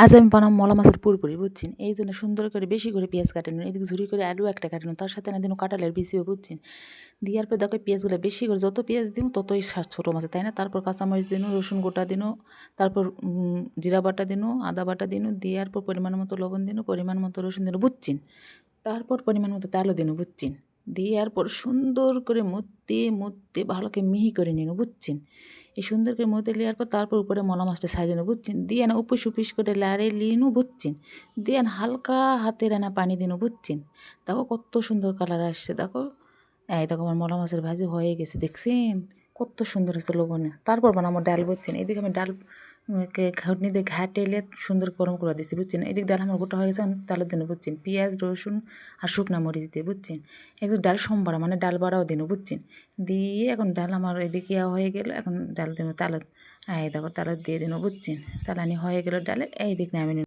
আজ আমি বানাবো মলা মাছের পুরপুরি, বুঝছেন? এই জন্য সুন্দর করে বেশি করে পেঁয়াজ কাটে নিন, এদিকে ঝুরি করে আলু একটা কাটে নিন, তার সাথে না দিন কাঁঠালের বিচিও, বুঝছেন? দেওয়ার পর দেখো পেঁয়াজগুলো বেশি করে, যত পেঁয়াজ দিন ততই স্বাদ ছোটো মাছে, তাই না? তারপর কাঁচামরিচ দিন, রসুন গোটা দিন, তারপর জিরা বাটা দিন, আদা বাটা দিন, দেওয়ার পর পরিমাণ মতো লবণ দিন, পরিমাণ মতো রসুন দিন, বুঝছেন? তারপর পরিমাণ মতো তেলও দিন, বুঝছেন? দেওয়ার পর সুন্দর করে মুড়তে ভালো করে মিহি করে নিন, বুঝছেন? এই সুন্দর করে মতে নেওয়ার পর তারপর উপরে মলা মাছটা ছাই দিন, বুঝছেন? দিয়ে না উপুস উপুস করে লাড়ে লিনু, বুঝছেন? দিয়ে হালকা হাতে রানা পানি দিন, বুঝছেন? দেখো কত সুন্দর কালার আসছে, দেখো। এই দেখো আমার মলা মাছের ভাজি হয়ে গেছে, দেখছেন? কত সুন্দর হচ্ছে লবণে। তারপর বানাবো ডাল, বুঝছেন? এদিকে আমি ডাল ঘাটনি দিয়ে ঘাটেলে সুন্দর গরম করে দিচ্ছি, বুঝছেন? এদিকে ডাল আমার গোটা হয়ে গেছে, তালের দিন, বুঝছেন? পেঁয়াজ রসুন আর শুকনা মরিচ দিয়ে, বুঝছেন? একদিন ডাল সোমবার মানে ডাল বাড়াও দিন, বুঝছেন? দিয়ে এখন ডাল আমার এদিকে হয়ে গেল, এখন ডাল দিন তালে, এই দেখো তালে দিয়ে দিন, বুঝছেন? তালানি হয়ে গেল ডালে, এই দিক নামিয়ে নিন।